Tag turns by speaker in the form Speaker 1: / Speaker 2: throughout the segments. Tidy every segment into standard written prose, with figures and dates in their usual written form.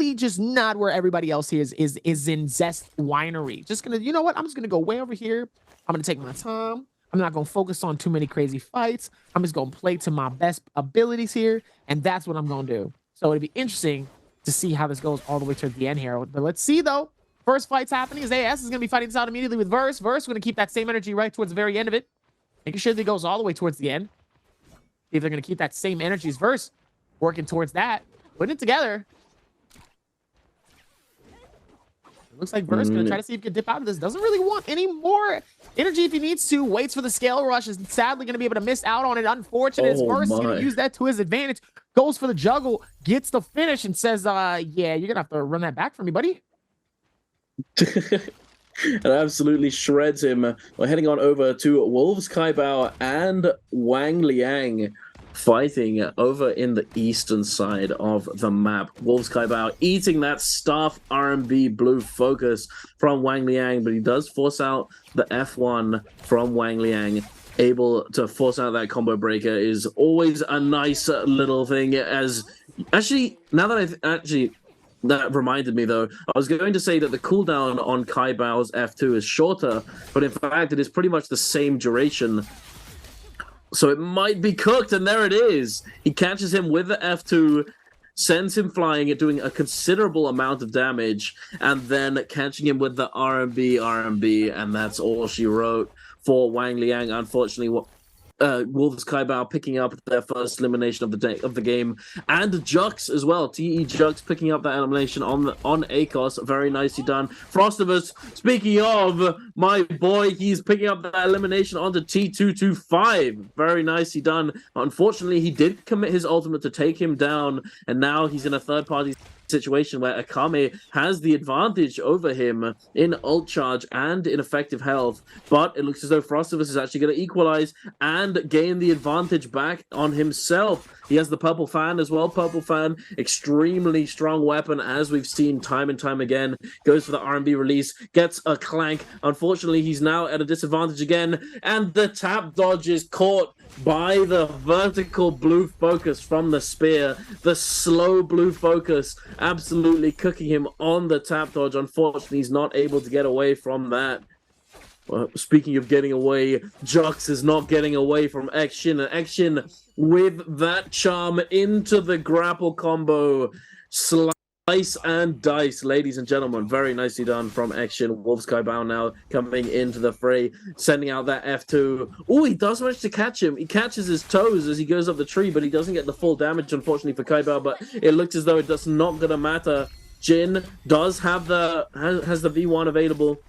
Speaker 1: really just not where everybody else here is in Zest Winery. Just gonna, you know what? I'm just gonna go way over here. I'm gonna take my time. I'm not gonna focus on too many crazy fights. I'm just gonna play to my best abilities here, and that's what I'm gonna do. So it'd be interesting to see how this goes all the way to the end here. But let's see though. First fight's happening as AS is gonna be fighting this out immediately with Verse. Verse, we're gonna keep that same energy right towards the very end of it, making sure that it goes all the way towards the end. See if they're gonna keep that same energy as Verse, working towards that, putting it together. It looks like Verse gonna try to see if he can dip out of this. Doesn't really want any more energy if he needs to. Waits for the scale rush. Is sadly gonna be able to miss out on it. Unfortunate. As Verse is gonna use that to his advantage. Goes for the juggle, gets the finish, and says, yeah, you're gonna have to run that back for me, buddy.
Speaker 2: And absolutely shreds him. We're heading on over to Wolves Kaibao and Wang Liang fighting over in the eastern side of the map. Wolves Kaibao eating that staff R&B blue focus from Wang Liang, but he does force out the F1 from Wang Liang. Able to force out that combo breaker is always a nice little thing. As actually, now that that reminded me though, I was going to say that the cooldown on Kaibao's F2 is shorter, but in fact it is pretty much the same duration. So it might be cooked, and there it is. He catches him with the F2, sends him flying, doing a considerable amount of damage, and then catching him with the R&B, and that's all she wrote for Wang Liang. Unfortunately, Wolves Kaibao picking up their first elimination of the game, and Jux as well. TE Jux picking up that elimination on ACOS. Very nicely done. Frostivus, speaking of my boy, he's picking up that elimination onto T225. Very nicely done. Unfortunately, he did commit his ultimate to take him down, and now he's in a third party situation where Akame has the advantage over him in ult charge and in effective health, but it looks as though Frostivus is actually going to equalize and gain the advantage back on himself. He has the Purple Fan as well. Purple Fan, extremely strong weapon, as we've seen time and time again. Goes for the R&B release, gets a clank. Unfortunately, he's now at a disadvantage again, and the tap dodge is caught by the vertical blue focus from the spear. The slow blue focus absolutely cooking him on the tap dodge. Unfortunately, he's not able to get away from that. Well, speaking of getting away, Jux is not getting away from X-Shin. And X-Shin with that charm into the grapple combo. Slice and dice, ladies and gentlemen. Very nicely done from X-Shin. Wolves Kaibao now coming into the fray, sending out that F2. Oh, he does manage to catch him. He catches his toes as he goes up the tree, but he doesn't get the full damage, unfortunately, for Kaibao. But it looks as though it does not going to matter. Jin does have has the V1 available.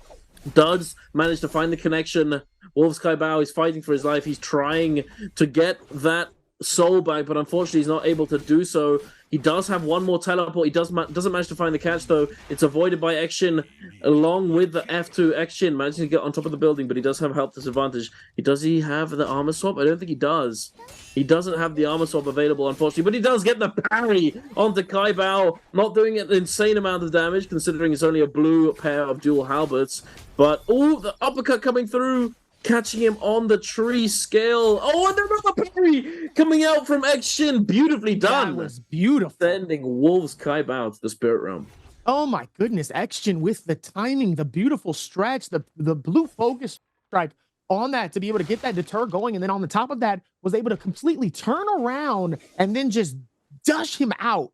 Speaker 2: Does manage to find the connection. Wolves Kaibao is fighting for his life. He's trying to get that soul back, but unfortunately he's not able to do so. He does have one more teleport. He doesn't manage to find the catch, though. It's avoided by X-Shin along with the F2. X-Shin managing to get on top of the building, but he does have health disadvantage. Does he have the armor swap? I don't think he does. He doesn't have the armor swap available, unfortunately, but he does get the parry onto Kaibao. Not doing an insane amount of damage, considering it's only a blue pair of dual halberds. But, oh, the uppercut coming through. Catching him on the tree scale. Oh, and another parry coming out from X-Shin. Beautifully done.
Speaker 1: That was beautiful.
Speaker 2: Sending Wolves Kaibao to the Spirit Realm.
Speaker 1: Oh my goodness. X-Shin with the timing, the beautiful stretch, the blue focus strike on that to be able to get that deter going. And then on the top of that, was able to completely turn around and then just dush him out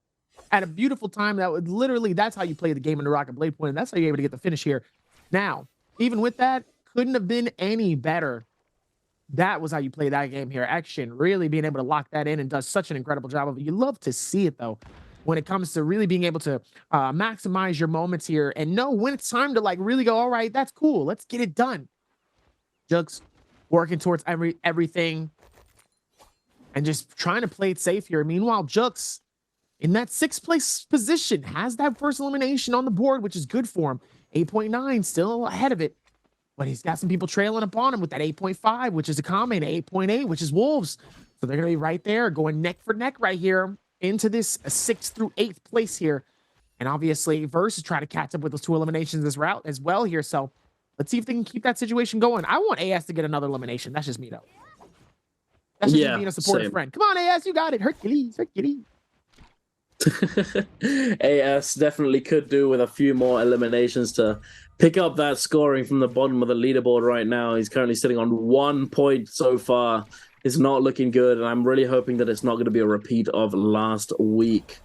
Speaker 1: at a beautiful time. That would literally, that's how you play the game in Naraka Bladepoint. And that's how you're able to get the finish here. Now, even with that, couldn't have been any better. That was how you play that game here. X-Shin really being able to lock that in and does such an incredible job of it. You love to see it, though, when it comes to really being able to maximize your moments here and know when it's time to, like, really go, all right, that's cool. Let's get it done. Jux working towards everything and just trying to play it safe here. Meanwhile, Jux in that 6th place position has that first elimination on the board, which is good for him. 8.9 still ahead of it. But he's got some people trailing up on him with that 8.5, which is Akame, and 8.8, which is Wolves. So they're going to be right there, going neck for neck right here into this 6th through 8th place here. And obviously, Verse is trying to catch up with those 2 eliminations as well here. So let's see if they can keep that situation going. I want AS to get another elimination. That's just me, though. That's just me being a supportive friend. Come on, AS, you got it. Hercules, Hercules.
Speaker 2: AS definitely could do with a few more eliminations to pick up that scoring from the bottom of the leaderboard right now. He's currently sitting on 1 point so far. It's not looking good, and I'm really hoping that it's not going to be a repeat of last week.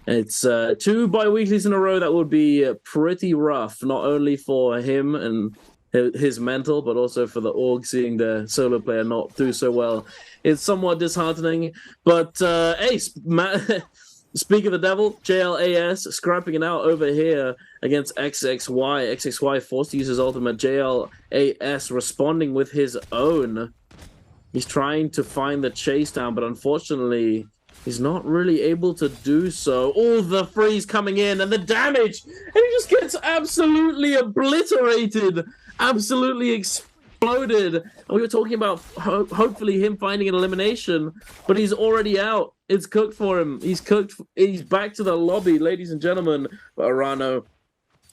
Speaker 2: It's 2 bi-weeklies in a row that would be pretty rough, not only for him and his mental, but also for the org, seeing the solo player not do so well. It's somewhat disheartening, but hey, speak of the devil, JLAS scrapping it out over here against XXY. XXY forced to use his ultimate. JLAS responding with his own. He's trying to find the chase down, but unfortunately, he's not really able to do so. All the freeze coming in and the damage, and he just gets absolutely obliterated, absolutely exploded. And we were talking about hopefully him finding an elimination, but he's already out. It's cooked for him. He's cooked. He's back to the lobby, ladies and gentlemen. But Arano,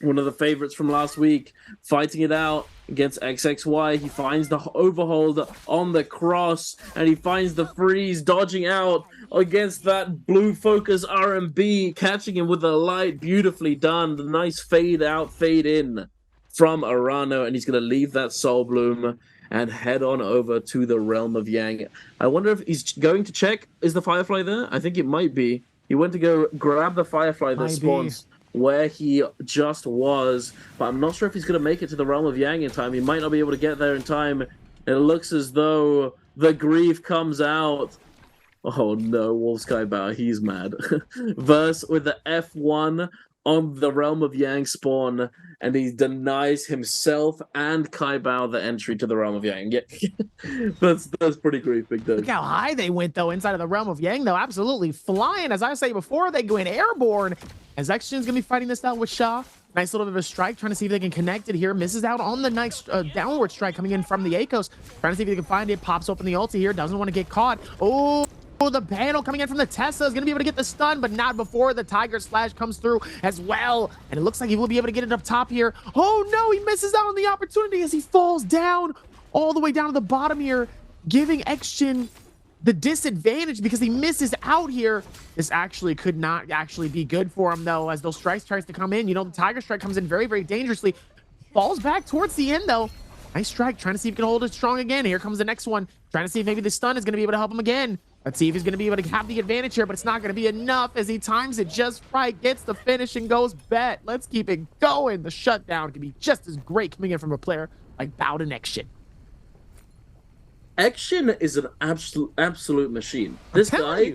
Speaker 2: one of the favorites from last week, fighting it out against XXY. He finds the overhold on the cross, and he finds the freeze, dodging out against that blue focus RMB, catching him with a light, beautifully done. The nice fade out, fade in from Arano, and he's going to leave that Soul Bloom and head on over to the Realm of Yang. I wonder if he's going to check, is the Firefly there? I think it might be. He went to go grab the Firefly that spawns where he just was, but I'm not sure if he's going to make it to the Realm of Yang in time. He might not be able to get there in time. It looks as though the grief comes out. Oh no, WolfSkyBow, he's mad. Verse with the F1 on the Realm of Yang spawn, and he denies himself and Kaibao the entry to the Realm of Yang. Yeah. that's pretty great, big dog.
Speaker 1: Look how high they went, though, inside of the Realm of Yang, though. Absolutely flying. As I say before, they go in airborne. As Xgen's going to be fighting this out with Sha. Nice little bit of a strike, trying to see if they can connect it here. Misses out on the nice downward strike coming in from the Akos. Trying to see if they can find it. Pops open the ulti here. Doesn't want to get caught. Oh, the panel coming in from the Tesla is going to be able to get the stun, but not before the Tiger Slash comes through as well. And it looks like he will be able to get it up top here. Oh no, he misses out on the opportunity as he falls down all the way down to the bottom here, giving Xgen the disadvantage because he misses out here. This actually could not actually be good for him, though, as those strikes tries to come in. You know, the Tiger Strike comes in very, very dangerously. Falls back towards the end, though. Nice strike, trying to see if he can hold it strong again. Here comes the next one, trying to see if maybe the stun is going to be able to help him again. Let's see if he's going to be able to have the advantage here, but it's not going to be enough as he times it just right, gets the finish and goes bet. Let's keep it going. The shutdown can be just as great coming in from a player like Bowden Xgen.
Speaker 2: Xgen is an absolute machine. This guy,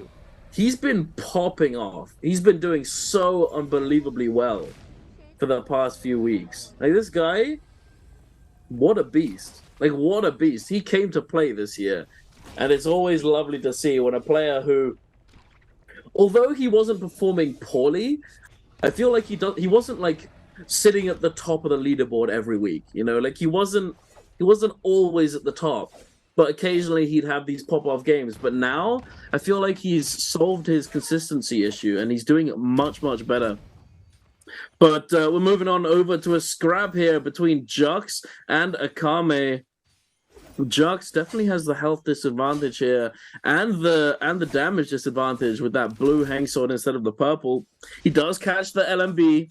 Speaker 2: he's been popping off. He's been doing so unbelievably well for the past few weeks. Like, this guy, what a beast. Like, what a beast. He came to play this year. And it's always lovely to see when a player who, although he wasn't performing poorly, I feel like he wasn't like sitting at the top of the leaderboard every week. You know, like he wasn't always at the top, but occasionally he'd have these pop-off games. But now I feel like he's solved his consistency issue and he's doing much, much better. But we're moving on over to a scrap here between Jux and Akame. Jux definitely has the health disadvantage here and the damage disadvantage with that blue hang sword instead of the purple. He does catch the LMB,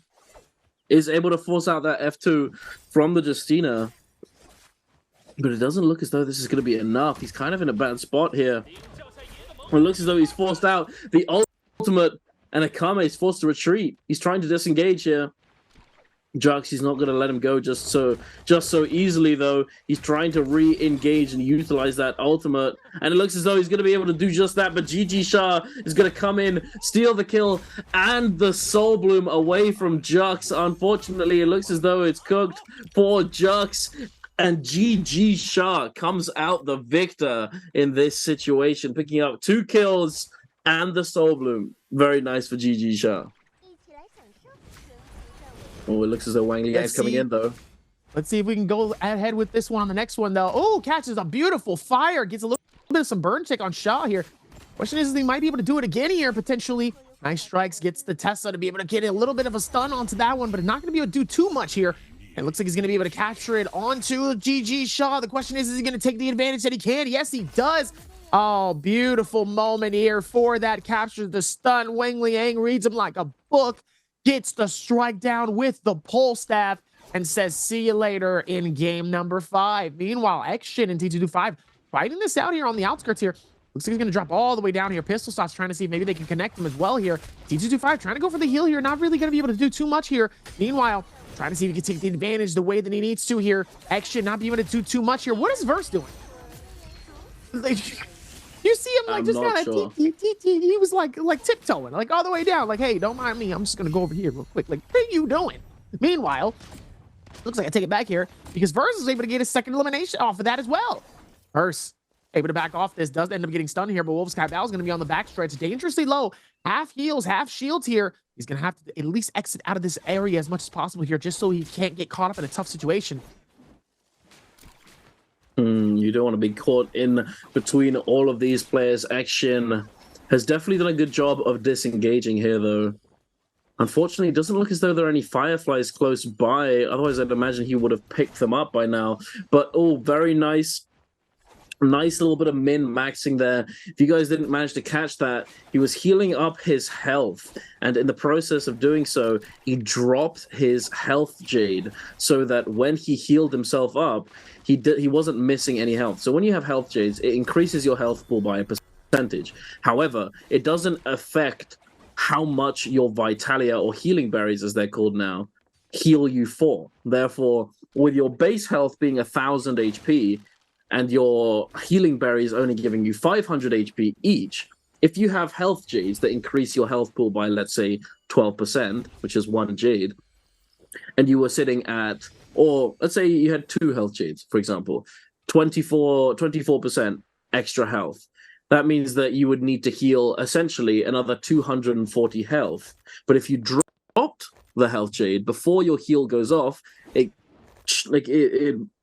Speaker 2: is able to force out that F2 from the Justina, but it doesn't look as though this is going to be enough. He's kind of in a bad spot here. It looks as though he's forced out the ultimate, and Akame is forced to retreat. He's trying to disengage here. Jux, he's not going to let him go just so easily, though. He's trying to re-engage and utilize that ultimate, and it looks as though he's going to be able to do just that, but GG Sha is going to come in, steal the kill, and the Soul Bloom away from Jux. Unfortunately, it looks as though it's cooked for Jux, and GG Sha comes out the victor in this situation, picking up 2 kills and the Soul Bloom. Very nice for GG Sha. Oh, it looks as though Wang Liang's coming in, though.
Speaker 1: Let's see if we can go ahead with this one on the next one, though. Oh, catches a beautiful fire. Gets a little bit of some burn check on Sha here. Question is, he might be able to do it again here, potentially. Nice strikes. Gets the Tesla to be able to get a little bit of a stun onto that one, but not going to be able to do too much here. It looks like he's going to be able to capture it onto GG Sha. The question is he going to take the advantage that he can? Yes, he does. Oh, beautiful moment here for that. Captures the stun. Wang Liang reads him like a book, gets the strike down with the pole staff, and says, see you later in game number 5. Meanwhile, X-Shin and T225 fighting this out here on the outskirts here. Looks like he's going to drop all the way down here. Pistol Shots trying to see if maybe they can connect him as well here. T225 trying to go for the heal here. Not really going to be able to do too much here. Meanwhile, trying to see if he can take the advantage the way that he needs to here. X-Shin not being able to do too much here. What is Verse doing? You see him like just kind of he was like tiptoeing like all the way down, like, hey, don't mind me, I'm just gonna go over here real quick. Like, what are you doing? Meanwhile, looks like I take it back here because Verse is able to get his second elimination off of that as well. Verse able to back off this, does end up getting stunned here, but Wolves Kai Bao is going to be on the back stretch, dangerously low, half heals, half shields here. He's going to have to at least exit out of this area as much as possible here just so he can't get caught up in a tough situation.
Speaker 2: You don't want to be caught in between all of these players. Action has definitely done a good job of disengaging here, though. Unfortunately, it doesn't look as though there are any Fireflies close by. Otherwise, I'd imagine he would have picked them up by now. But, oh, very nice. Nice little bit of min-maxing there. If you guys didn't manage to catch that, he was healing up his health. And in the process of doing so, he dropped his health jade so that when he healed himself up, he wasn't missing any health. So when you have health jades, it increases your health pool by a percentage. However, it doesn't affect how much your Vitalia or healing berries, as they're called now, heal you for. Therefore, with your base health being 1,000 HP, and your healing berries only giving you 500 HP each, if you have health jades that increase your health pool by, let's say, 12%, which is 1 jade, and you were sitting at, or let's say you had 2 health jades, for example, 24% extra health. That means that you would need to heal essentially another 240 health. But if you dropped the health jade before your heal goes off, it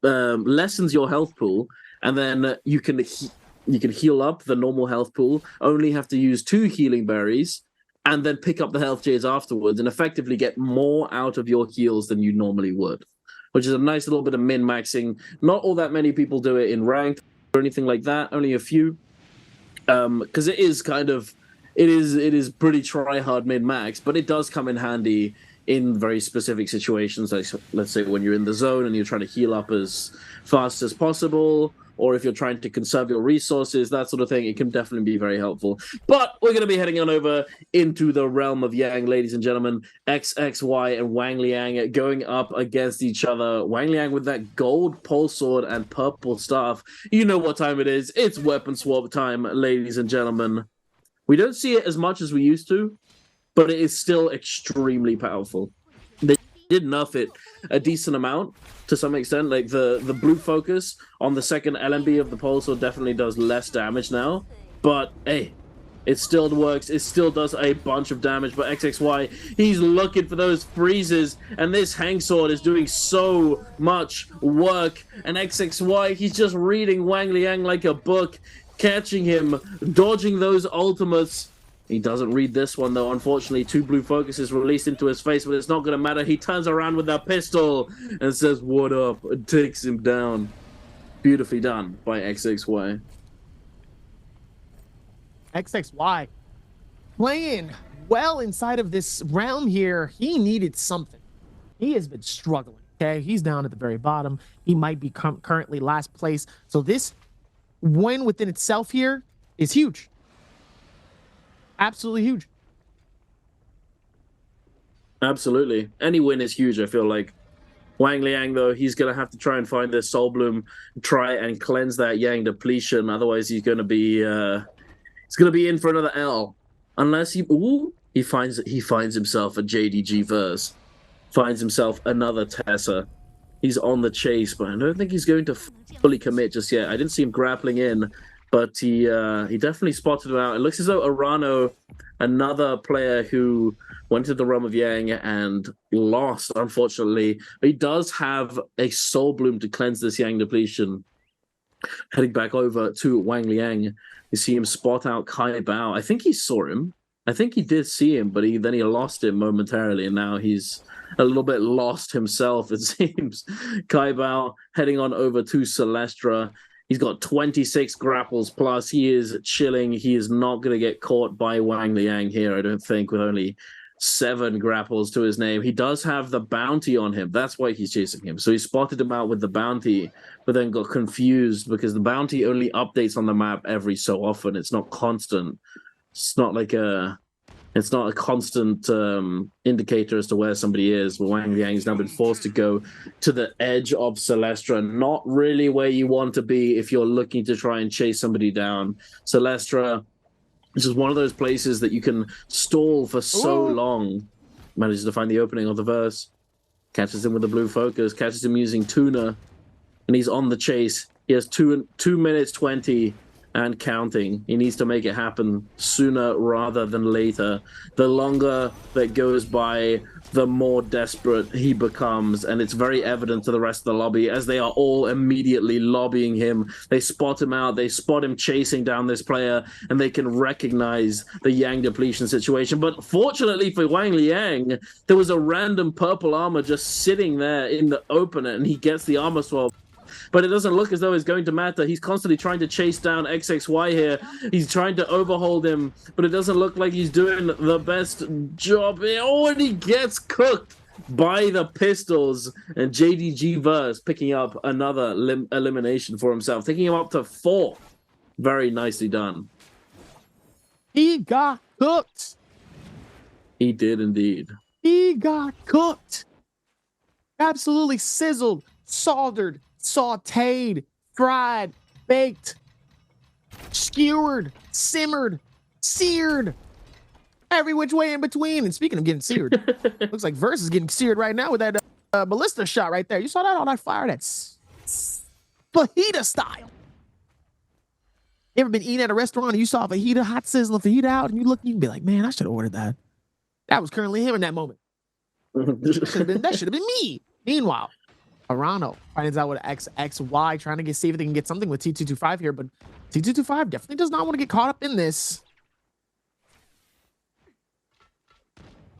Speaker 2: lessens your health pool, and then you can heal up the normal health pool, only have to use 2 healing berries, and then pick up the health jades afterwards and effectively get more out of your heals than you normally would, which is a nice little bit of min-maxing. Not all that many people do it in ranked or anything like that, only a few, because it is pretty try-hard min-max, but it does come in handy in very specific situations, like let's say when you're in the zone and you're trying to heal up as fast as possible, or if you're trying to conserve your resources, that sort of thing, it can definitely be very helpful. But we're going to be heading on over into the realm of Yang, ladies and gentlemen. XXY and Wang Liang going up against each other. Wang Liang with that gold pole sword and purple staff. You know what time it is. It's weapon swap time, ladies and gentlemen. We don't see it as much as we used to, but it is still extremely powerful. They did nerf it a decent amount to some extent. Like the blue focus on the second LMB of the pole sword definitely does less damage now, but hey, it still works. It still does a bunch of damage. But XXY, he's looking for those freezes, and this hang sword is doing so much work. And XXY, he's just reading Wang Liang like a book, catching him, dodging those ultimates. He doesn't read this one, though. Unfortunately, 2 blue focuses released into his face, but it's not going to matter. He turns around with that pistol and says, what up? And takes him down. Beautifully done by XXY.
Speaker 1: XXY playing well inside of this realm here. He needed something. He has been struggling, okay? He's down at the very bottom. He might be currently last place. So this win within itself here is huge. Absolutely huge.
Speaker 2: Absolutely. Any win is huge, I feel like. Wang Liang, though, he's going to have to try and find this Soul Bloom, try and cleanse that Yang depletion. Otherwise, he's going to be in for another L. Unless he finds himself a JDG verse. Finds himself another Tessa. He's on the chase, but I don't think he's going to fully commit just yet. I didn't see him grappling in, but he definitely spotted him out. It looks as though Arano, another player who went to the realm of Yang and lost, unfortunately. He does have a Soul Bloom to cleanse this Yang depletion. Heading back over to Wang Liang, you see him spot out Kai Bao. I think he saw him. I think he did see him, but then he lost him momentarily, and now he's a little bit lost himself, it seems. Kai Bao heading on over to Celestra. He's got 26 grapples plus. He is chilling. He is not going to get caught by Wang Liang here, I don't think, with only 7 grapples to his name. He does have the bounty on him. That's why he's chasing him. So he spotted him out with the bounty, but then got confused because the bounty only updates on the map every so often. It's not constant. It's not like a constant indicator as to where somebody is. But Wang Liang's now been forced to go to the edge of Celestra. Not really where you want to be if you're looking to try and chase somebody down. Celestra, this is one of those places that you can stall for so long. Manages to find the opening of the verse. Catches him with the blue focus. Catches him using Tuna. And he's on the chase. He has 2 minutes 20 and counting. He needs to make it happen sooner rather than later. The longer that goes by, the more desperate he becomes, and it's very evident to the rest of the lobby as they are all immediately lobbying him. They spot him out, they spot him chasing down this player, and they can recognize the Yang depletion situation. But fortunately for Wang Liang, there was a random purple armor just sitting there in the open, and he gets the armor swap. But it doesn't look as though it's going to matter. He's constantly trying to chase down XXY here. He's trying to overhold him, but it doesn't look like he's doing the best job here. Oh, and he gets cooked by the pistols. And JDG Verse picking up another elimination for himself, taking him up to 4. Very nicely done.
Speaker 1: He got cooked.
Speaker 2: He did indeed.
Speaker 1: He got cooked. Absolutely sizzled, soldered, sauteed, fried, baked, skewered, simmered, seared, every which way in between. And speaking of getting seared, looks like Verse is getting seared right now with that ballista shot right there. You saw that? All that fire, that's fajita style. You ever been eating at a restaurant and you saw fajita, hot sizzling fajita out, and you can be like, man, I should have ordered that. That was currently him in that moment. That should have been me. Meanwhile, Arano finds out with XXY, trying to see if they can get something with T225 here, but T225 definitely does not want to get caught up in this.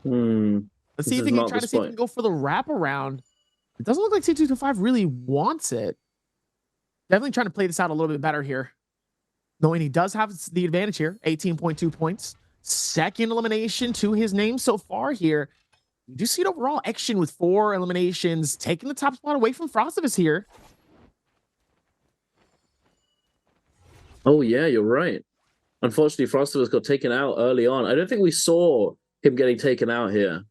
Speaker 1: Let's see if he can try to see if he can go for the wraparound. It doesn't look like T225 really wants it. Definitely trying to play this out a little bit better here. Knowing he does have the advantage here, 18.2 points. Second elimination to his name so far here. You do see it overall. Action with 4 eliminations, taking the top spot away from Frostivus here.
Speaker 2: Oh, yeah, you're right. Unfortunately, Frostivus got taken out early on. I don't think we saw him getting taken out here.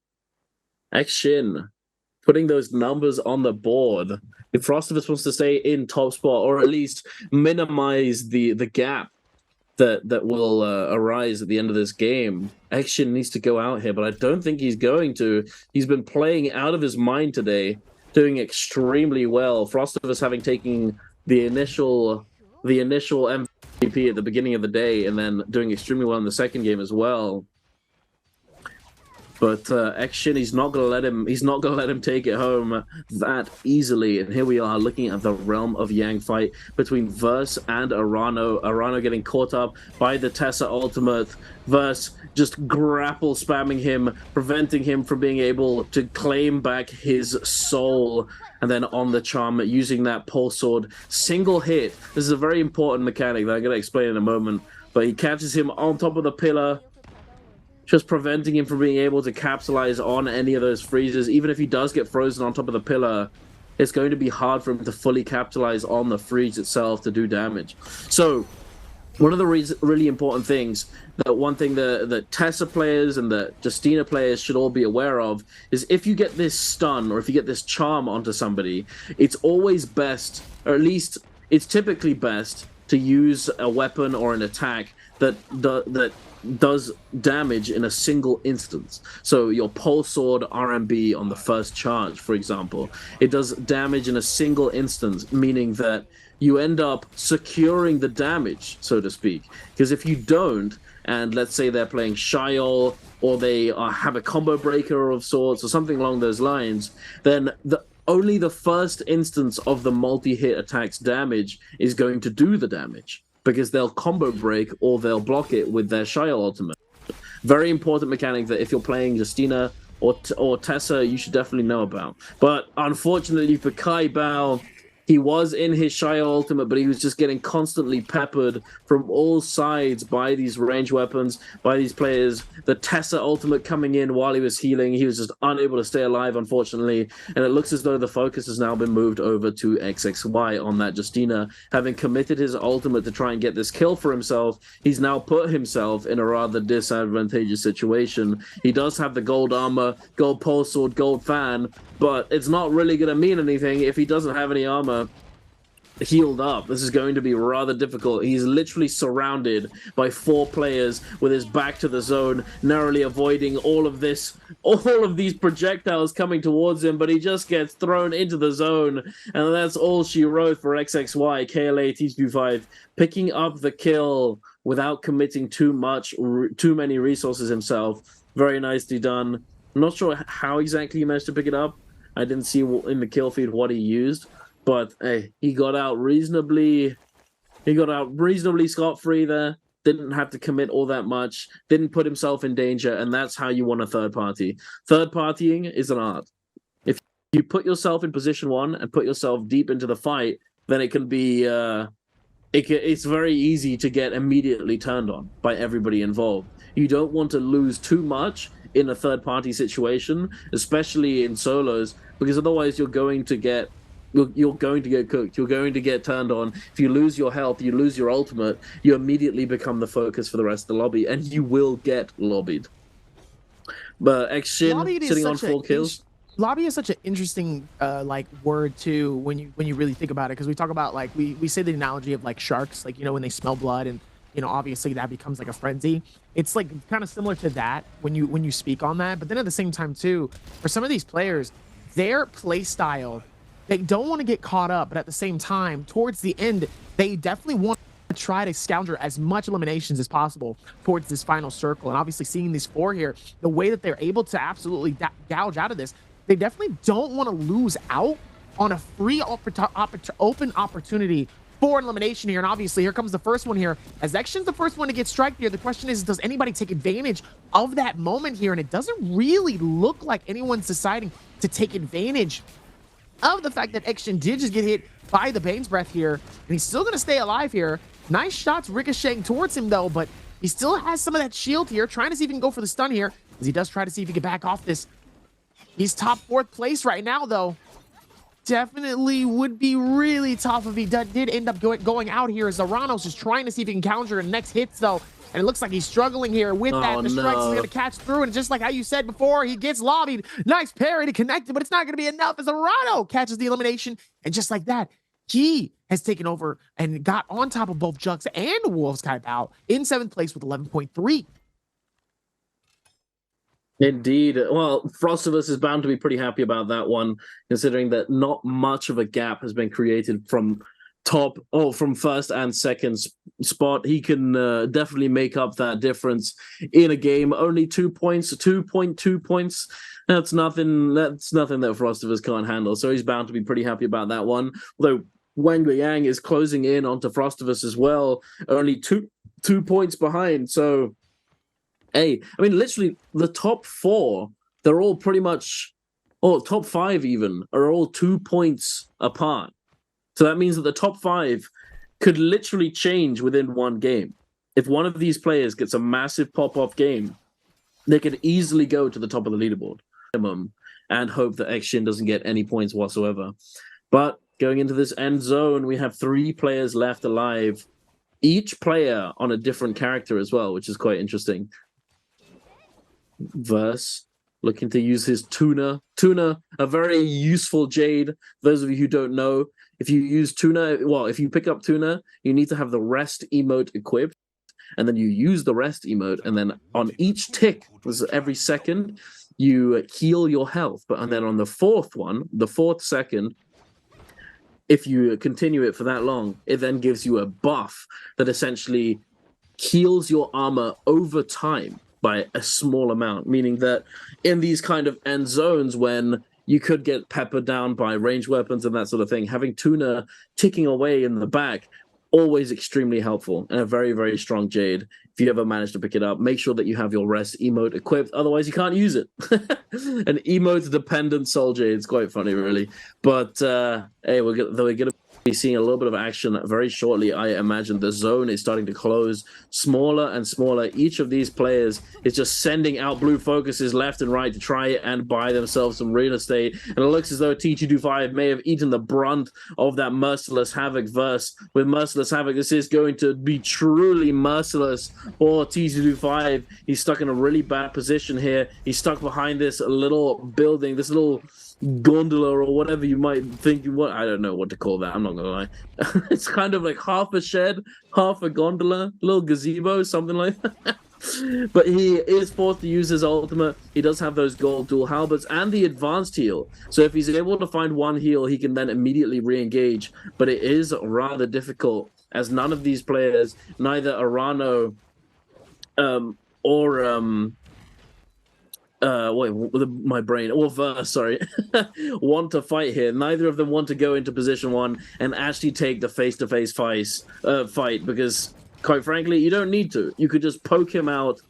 Speaker 2: Action putting those numbers on the board. If Frostivus wants to stay in top spot, or at least minimize the gap that will arise at the end of this game, Action needs to go out here, but I don't think he's going to. He's been playing out of his mind today, doing extremely well. Frostivus having taken the initial MVP at the beginning of the day, and then doing extremely well in the second game as well. But Action, he's not gonna let him take it home that easily. And here we are looking at the Realm of Yang fight between Verse and Arano. Arano getting caught up by the Tessa ultimate. Verse just grapple spamming him, preventing him from being able to claim back his soul. And then on the charm, using that pulse sword, single hit. This is a very important mechanic that I'm gonna explain in a moment. But he catches him on top of the pillar, just preventing him from being able to capitalize on any of those freezes. Even if he does get frozen on top of the pillar, it's going to be hard for him to fully capitalize on the freeze itself to do damage. So one of the really important things, one thing the Tessa players and the Justina players should all be aware of, is if you get this stun or if you get this charm onto somebody, it's always best, or at least it's typically best, to use a weapon or an attack that does damage in a single instance. So your pulse sword RMB on the first charge, for example, it does damage in a single instance, meaning that you end up securing the damage, so to speak. Because if you don't, and let's say they're playing Shiol, or they have a combo breaker of sorts, or something along those lines, then only the first instance of the multi-hit attack's damage is going to do the damage, because they'll combo break or they'll block it with their Shiol ultimate. Very important mechanic that if you're playing Justina or Tessa, you should definitely know about. But unfortunately for Kai Bao, He was in his Shire ultimate, but he was just getting constantly peppered from all sides by these range weapons, by these players. The Tessa ultimate coming in while he was healing. He was just unable to stay alive, unfortunately. And it looks as though the focus has now been moved over to XXY on that Justina. Having committed his ultimate to try and get this kill for himself, he's now put himself in a rather disadvantageous situation. He does have the gold armor, gold pole sword, gold fan, but it's not really going to mean anything if he doesn't have any armor healed up. This is going to be rather difficult. He's literally surrounded by 4 players with his back to the zone, narrowly avoiding all of these projectiles coming towards him, but he just gets thrown into the zone, and that's all she wrote for XXY. KLA TP5 picking up the kill without committing too many resources himself. Very nicely done. I'm not sure how exactly he managed to pick it up. I didn't see in the kill feed what he used, but hey, he got out reasonably scot-free there. Didn't have to commit all that much. Didn't put himself in danger, and that's how you want a third party. Third partying is an art. If you put yourself in position 1 and put yourself deep into the fight, then it can be it's very easy to get immediately turned on by everybody involved. You don't want to lose too much in a third party situation, especially in solos, because otherwise you're going to get cooked. You're going to get turned on. If you lose your health, you lose your ultimate, you immediately become the focus for the rest of the lobby, and you will get lobbied. But Xshin sitting on 4 kills.
Speaker 1: Lobby is such an interesting like word too when you really think about it, because we talk about, like, we say the analogy of like sharks, like, you know, when they smell blood, and you know, obviously that becomes like a frenzy. It's like kind of similar to that when you speak on that. But then at the same time too, for some of these players, their play style, they don't want to get caught up, but at the same time, towards the end, they definitely want to try to scoundrel as much eliminations as possible towards this final circle. And obviously seeing these 4 here, the way that they're able to absolutely gouge out of this, they definitely don't want to lose out on a free open opportunity for an elimination here. And obviously here comes the first one here, as Xshin's the first one to get striked here. The question is, does anybody take advantage of that moment here? And it doesn't really look like anyone's deciding to take advantage of the fact that Xshin did just get hit by the Bane's Breath here, and he's still going to stay alive here. Nice shots ricocheting towards him though, but he still has some of that shield here, trying to see if he can go for the stun here, as he does try to see if he can back off this. He's top 4th place right now though. Definitely would be really tough if he did end up going out here, as Zaranos is trying to see if he can counter the next hits though. And it looks like he's struggling here with that. The strikes is going to catch through, and just like how you said before, he gets lobbied. Nice parry to connect it, but it's not going to be enough as Arano catches the elimination. And just like that, he has taken over and got on top of both Jux and Wolves Kaipao in 7th place with 11.3.
Speaker 2: Indeed. Well, Frostivus is bound to be pretty happy about that one, considering that not much of a gap has been created from from first and second spot. He can definitely make up that difference in a game. Only 2 points, 2.2 points. That's nothing that Frostivus can't handle. So he's bound to be pretty happy about that one. Although Wang Liang is closing in onto Frostivus as well, only two points behind. So hey, I mean, literally the top 4, they're all pretty much, top 5 even, are all 2 points apart. So that means that the top 5 could literally change within one game. If one of these players gets a massive pop-off game, they could easily go to the top of the leaderboard and hope that Xshin doesn't get any points whatsoever. But going into this end zone, we have 3 players left alive, each player on a different character as well, which is quite interesting. Verse looking to use his Tuna, a very useful Jade. Those of you who don't know, if you use Tuna, if you pick up Tuna, you need to have the rest emote equipped, and then you use the rest emote, and then on each tick, every second, you heal your health. And then on the 4th second, if you continue it for that long, it then gives you a buff that essentially heals your armor over time by a small amount, meaning that in these kind of end zones when you could get peppered down by ranged weapons and that sort of thing, having Tuna ticking away in the back always extremely helpful and a very, very strong Jade. If you ever manage to pick it up, make sure that you have your rest emote equipped. Otherwise, you can't use it. An emote-dependent Soul Jade. It's quite funny, really. But hey, we're going to be seeing a little bit of action very shortly. I imagine the zone is starting to close smaller and smaller. Each of these players is just sending out blue focuses left and right to try and buy themselves some real estate. And it looks as though T225 may have eaten the brunt of that Merciless Havoc verse. With Merciless Havoc, this is going to be truly merciless for T225. He's stuck in a really bad position here. He's stuck behind this little building, this little gondola or whatever you might think. I don't know what to call that. I'm not gonna lie. It's kind of like half a shed, half a gondola, little gazebo, something like that. But he is forced to use his ultimate. He does have those gold dual halberds and the advanced heal. So if he's able to find one heal, he can then immediately re-engage. But it is rather difficult, as none of these players, neither Arano my brain, or Verse, sorry, want to fight here. Neither of them want to go into position one and actually take the face-to-face fight, because, quite frankly, you don't need to. You could just poke him out.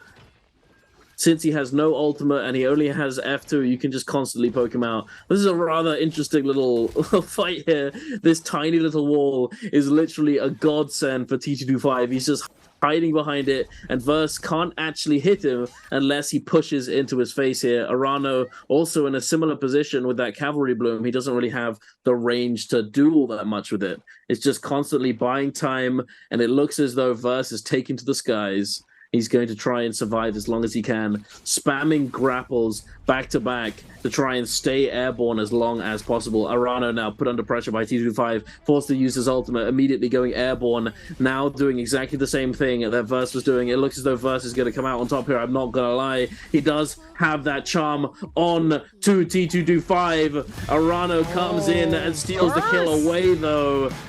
Speaker 2: Since he has no ultimate and he only has F2, you can just constantly poke him out. This is a rather interesting little fight here. This tiny little wall is literally a godsend for T225. He's just hiding behind it, and Verse can't actually hit him unless he pushes into his face here. Arano also in a similar position with that cavalry bloom. He doesn't really have the range to do all that much with it. It's just constantly buying time, and it looks as though Verse is taken to the skies. He's going to try and survive as long as he can, spamming grapples back to back to try and stay airborne as long as possible. Arano now put under pressure by T225, forced to use his ultimate, immediately going airborne, now doing exactly the same thing that Verse was doing. It looks as though Verse is going to come out on top here. I'm not going to lie. He does have that charm on to T225. Arano comes in and steals the kill away, though.